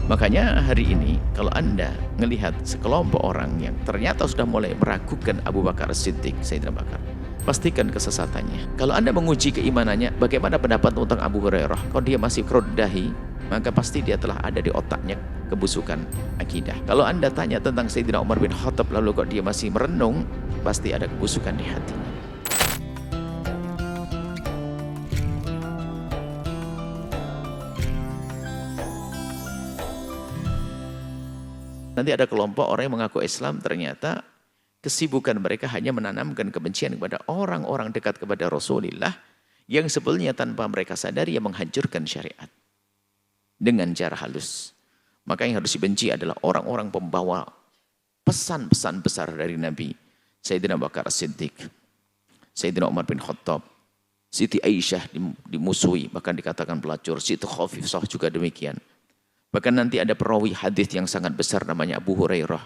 Makanya hari ini kalau Anda melihat sekelompok orang yang ternyata sudah mulai meragukan Abu Bakar Siddiq, Sayyidina Bakar, pastikan kesesatannya. Kalau Anda menguji keimanannya, bagaimana pendapat tentang Abu Hurairah? Kalau dia masih kerodahi, maka pasti dia telah ada di otaknya kebusukan akidah. Kalau Anda tanya tentang Sayyidina Umar bin Khattab, lalu kok dia masih merenung, pasti ada kebusukan di hatinya. Nanti ada kelompok orang yang mengaku Islam, ternyata kesibukan mereka hanya menanamkan kebencian kepada orang-orang dekat kepada Rasulullah yang sebetulnya tanpa mereka sadari yang menghancurkan syariat dengan cara halus. Maka yang harus dibenci adalah orang-orang pembawa pesan-pesan besar dari Nabi. Sayyidina Bakar As-Siddiq, Sayyidina Umar bin Khattab, Siti Aisyah dimusuhi, bahkan dikatakan pelacur. Siti Khafifah juga demikian. Bahkan nanti ada perawi hadis yang sangat besar namanya Abu Hurairah.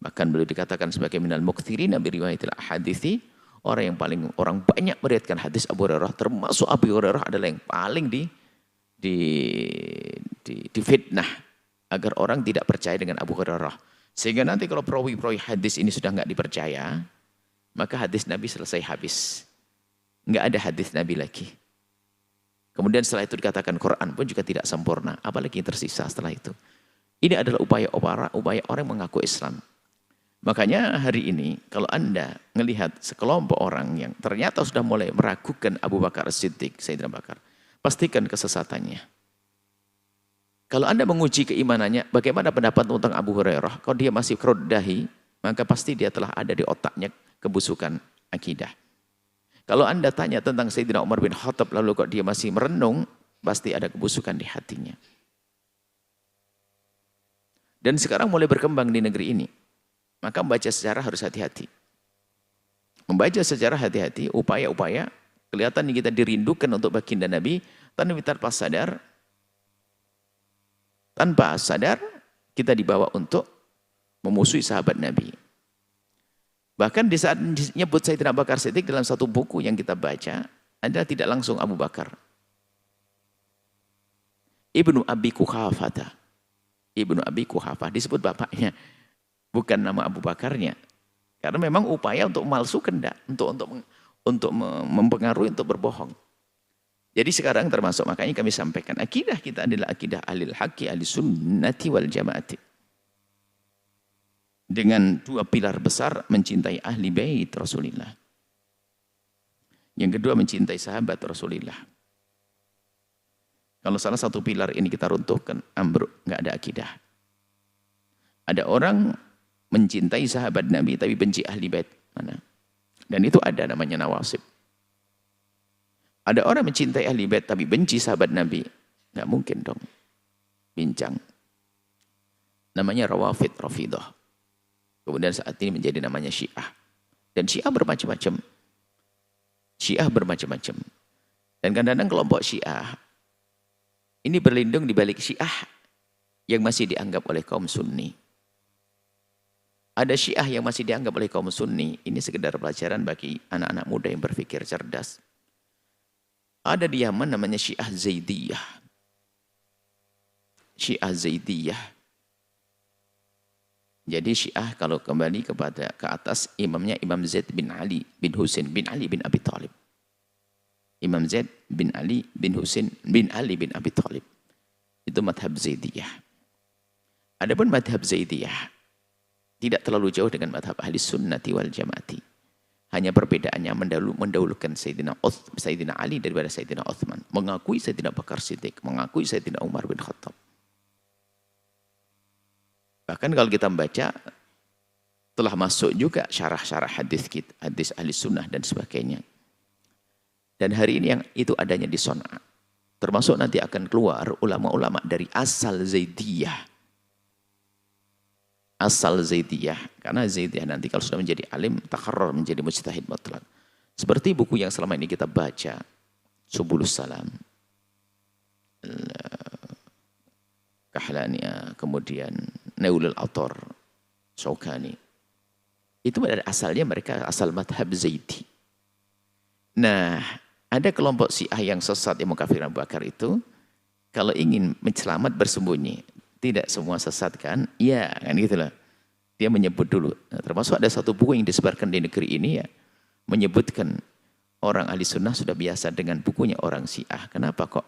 Bahkan beliau dikatakan sebagai minal mukthirina bi riwayatil ahadithi, orang banyak meriwayatkan hadis Abu Hurairah, termasuk Abu Hurairah adalah yang paling difitnah agar orang tidak percaya dengan Abu Hurairah. Sehingga nanti kalau perawi-perawi hadis ini sudah enggak dipercaya, maka hadis Nabi selesai habis. Enggak ada hadis Nabi lagi. Kemudian setelah itu dikatakan Quran pun juga tidak sempurna. Apalagi yang tersisa setelah itu. Ini adalah upaya orang mengaku Islam. Makanya hari ini kalau Anda melihat sekelompok orang yang ternyata sudah mulai meragukan Abu Bakar Siddiq, Sayyidina Bakar, pastikan kesesatannya. Kalau Anda menguji keimanannya, bagaimana pendapat tentang Abu Hurairah? Kalau dia masih kerodahi, maka pasti dia telah ada di otaknya kebusukan akidah. Kalau Anda tanya tentang Sayyidina Umar bin Khattab, lalu kok dia masih merenung, pasti ada kebusukan di hatinya. Dan sekarang mulai berkembang di negeri ini. Maka membaca sejarah harus hati-hati. Membaca sejarah hati-hati, upaya-upaya, kelihatan kita dirindukan untuk baginda Nabi, tanpa sadar, kita dibawa untuk memusuhi sahabat Nabi. Bahkan di saat menyebut Sayyidina Bakar Siddiq dalam satu buku yang kita baca, adalah tidak langsung Abu Bakar. Ibnu Abi Quhafah disebut bapaknya, bukan nama Abu Bakarnya. Karena memang upaya untuk memalsukan, untuk mempengaruhi, untuk berbohong. Jadi sekarang termasuk, makanya kami sampaikan, akidah kita adalah akidah ahlil haqqi, ahli sunnati wal jamaati. Dengan dua pilar besar, mencintai ahli bait Rasulullah. Yang kedua, mencintai sahabat Rasulullah. Kalau salah satu pilar ini kita runtuhkan, ambruk, nggak ada akidah. Ada orang mencintai sahabat Nabi tapi benci ahli bait. Mana? Dan itu ada namanya nawasib. Ada orang mencintai ahli bait tapi benci sahabat Nabi. Nggak mungkin dong. Bincang. Namanya rawafid, rafidah. Kemudian saat ini menjadi namanya Syiah. Dan Syiah bermacam-macam. Dan kadang-kadang kelompok Syiah ini berlindung di balik Syiah yang masih dianggap oleh kaum Sunni. Ada Syiah yang masih dianggap oleh kaum Sunni. Ini sekedar pelajaran bagi anak-anak muda yang berpikir cerdas. Ada di Yaman namanya Syiah Zaidiyah. Syiah Zaidiyah. Jadi Syiah kalau kembali ke atas, imamnya Imam Zaid bin Ali bin Husain bin Ali bin Abi Thalib. Imam Zaid bin Ali bin Husain bin Ali bin Abi Thalib. Itu madhab Zaidiyah. Adapun madhab Zaidiyah tidak terlalu jauh dengan madhab ahli sunnati wal jamaati. Hanya perbedaannya mendahulukan Sayyidina Ali daripada Sayyidina Uthman. Mengakui Sayyidina Bakar Siddiq, mengakui Sayyidina Umar bin Khattab. Bahkan kalau kita membaca, telah masuk juga syarah-syarah hadis ahli sunnah dan sebagainya. Dan hari ini yang itu adanya di Son'a. Termasuk nanti akan keluar ulama-ulama dari asal Zaidiyah. Asal Zaidiyah. Karena Zaidiyah nanti kalau sudah menjadi alim, takharrar menjadi mujtahid mutlak. Seperti buku yang selama ini kita baca, Subulus Salam, Kahlani, kemudian Nailul Autor, Syaukani. Itu dari asalnya mereka asal madhab Zaidi. Nah, ada kelompok Syiah yang sesat yang mengkafirkan Abu Bakar itu, kalau ingin selamat bersembunyi, Tidak semua sesat kan? Iya, kan gitulah. Dia menyebut dulu. Nah, termasuk ada satu buku yang disebarkan di negeri ini ya, menyebutkan orang ahli sunnah sudah biasa dengan bukunya orang Syiah. Kenapa kok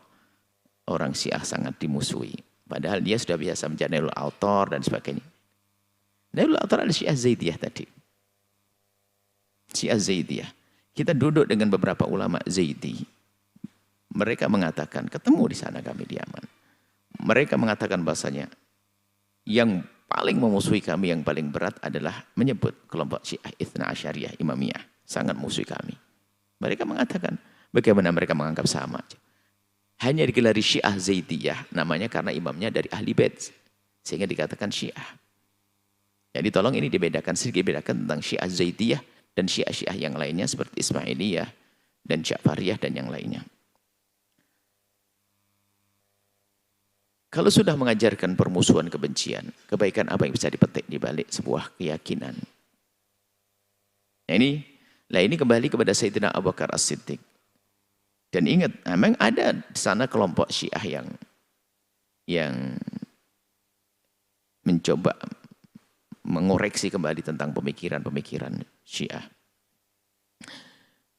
orang Syiah sangat dimusuhi? Padahal dia sudah biasa menjadi Nailul Autor dan sebagainya. Nailul Autor ada Syiah Zaidiyah tadi. Syiah Zaidiyah. Kita duduk dengan beberapa ulama Zaidi. Mereka mengatakan, ketemu di sana kami di Yaman. Mereka mengatakan bahasanya, yang paling memusuhi kami, yang paling berat adalah menyebut kelompok Syiah Itsna Asyariyah Imamiyah. Sangat musuhi kami. Mereka mengatakan, bagaimana mereka menganggap sama. Hanya digelari Syiah Zaidiyah, namanya karena imamnya dari Ahli Bait. Sehingga dikatakan Syiah. Jadi tolong ini dibedakan, sedikit bedakan tentang Syiah Zaidiyah dan Syiah-Syiah yang lainnya seperti Ismailiyah dan Ja'fariyah dan yang lainnya. Kalau sudah mengajarkan permusuhan kebencian, kebaikan apa yang bisa dipetik di balik sebuah keyakinan? Nah ini kembali kepada Sayyidina Abu Bakar As-Siddiq. Dan ingat, memang ada di sana kelompok Syiah yang mencoba mengoreksi kembali tentang pemikiran-pemikiran Syiah.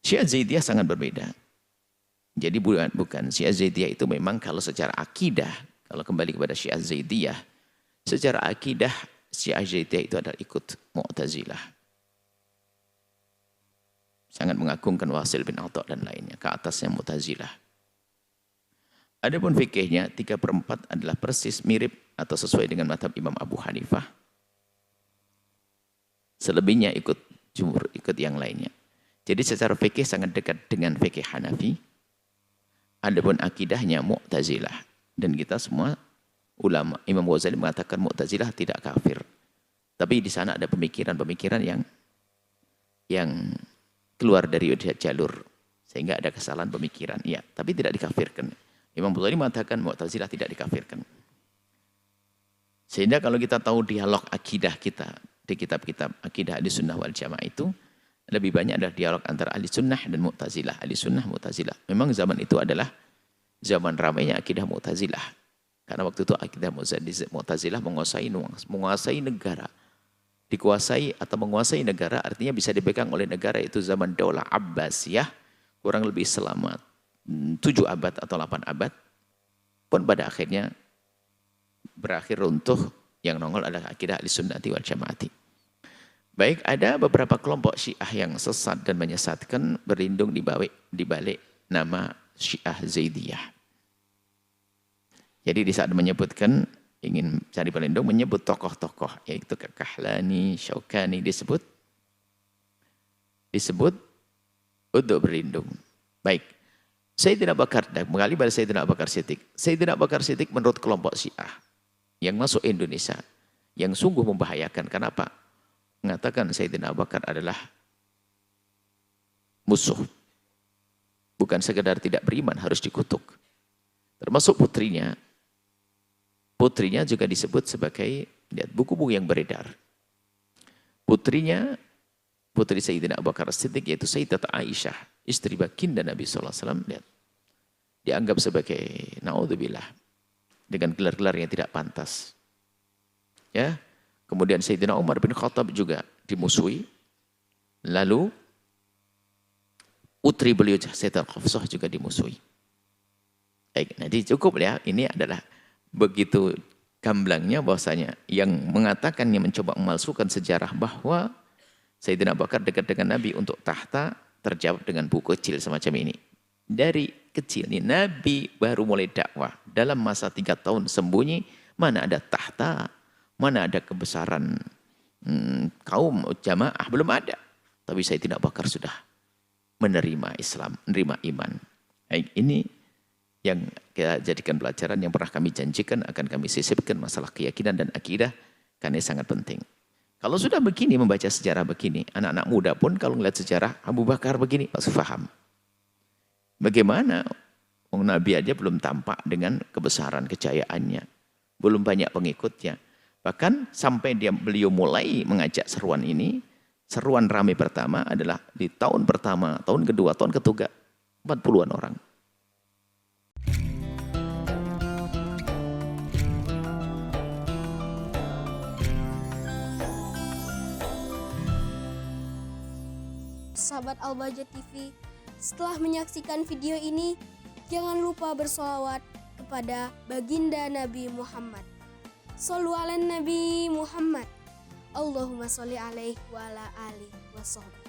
Syiah Zaidiyah sangat berbeda. Jadi bukan Syiah Zaidiyah itu memang kalau secara akidah, kalau kembali kepada Syiah Zaidiyah, secara akidah Syiah Zaidiyah itu adalah ikut Mu'tazilah. Sangat mengagungkan Wasil bin Atha dan lainnya, ke atasnya Mu'tazilah. Adapun fikihnya 3/4 adalah persis mirip atau sesuai dengan mazhab Imam Abu Hanifah. Selebihnya ikut jumhur, ikut yang lainnya. Jadi secara fikih sangat dekat dengan fikih Hanafi. Adapun akidahnya Mu'tazilah. Dan kita semua ulama, Imam Ghazali mengatakan Mu'tazilah tidak kafir. Tapi di sana ada pemikiran-pemikiran yang keluar dari jalur. Sehingga ada kesalahan pemikiran. Ya, tapi tidak dikafirkan. Imam Ghazali mengatakan Mu'tazilah tidak dikafirkan. Sehingga kalau kita tahu dialog akidah kita, di kitab-kitab akidah ahli sunnah wal jamaah itu, lebih banyak adalah dialog antara ahli sunnah dan Mu'tazilah. Ahli sunnah, Mu'tazilah. Memang zaman itu adalah zaman ramainya akidah Mu'tazilah. Karena waktu itu akidah Mu'tazilah menguasai negara. Dikuasai atau menguasai negara artinya bisa dipegang oleh negara, itu zaman Daulah Abbasiyah. Kurang lebih selama 7 abad atau 8 abad. Pun pada akhirnya berakhir runtuh. Yang nongol adalah akidah ahli sunnati wal jamaati. Baik, ada beberapa kelompok Syiah yang sesat dan menyesatkan berlindung di balik nama Syiah Zaidiyah. Jadi di saat menyebutkan, ingin cari pelindung, menyebut tokoh-tokoh, yaitu Kahlani, Syaukani disebut untuk berlindung. Baik, Sayyidina Abu Bakar, kembali pada Sayyidina Abu Bakar Siddiq. Sayyidina Abu Bakar Siddiq menurut kelompok Syiah yang masuk Indonesia, yang sungguh membahayakan. Kenapa? Mengatakan Sayyidina Abu Bakar adalah musuh. Bukan sekedar tidak beriman, harus dikutuk. Termasuk putrinya. Putrinya juga disebut sebagai, lihat buku-buku yang beredar. Putrinya, putri Sayyidina Abu Bakar As-Siddiq, yaitu Sayyidat Aisyah, istri baginda Nabi SAW, lihat. Dianggap sebagai, naudzubillah, dengan gelar-gelar yang tidak pantas. Ya. Kemudian Sayyidina Umar bin Khattab juga dimusuhi. Lalu putri beliau Sayyidah Hafsah juga dimusuhi. Baik, jadi cukup ya, ini adalah begitu gamblangnya bahwasanya yang mengatakannya mencoba memalsukan sejarah bahwa Sayyidina Abu Bakar dekat dengan Nabi untuk tahta terjawab dengan buku kecil semacam ini. Dari kecil ini Nabi baru mulai dakwah. Dalam masa 3 tahun sembunyi, mana ada tahta, mana ada kebesaran kaum jamaah, belum ada. Tapi Sayyidina Abu Bakar sudah menerima Islam, menerima iman. Ini yang kita jadikan pelajaran yang pernah kami janjikan akan kami sisipkan masalah keyakinan dan akidah, karena sangat penting. Kalau sudah begini, membaca sejarah begini, anak-anak muda pun kalau melihat sejarah Abu Bakar begini, pasti paham. Bagaimana Nabi aja belum tampak dengan kebesaran kejayaannya. Belum banyak pengikutnya. Bahkan sampai beliau mulai mengajak seruan ini, seruan ramai pertama adalah di tahun pertama, tahun kedua, tahun ketiga, 40-an orang. sahabat Al-Bahjah TV, setelah menyaksikan video ini, jangan lupa bersolawat kepada baginda Nabi Muhammad. Shollu ala Nabi Muhammad. Allahumma sholli alaihi wa ala alihi wa sahbihi.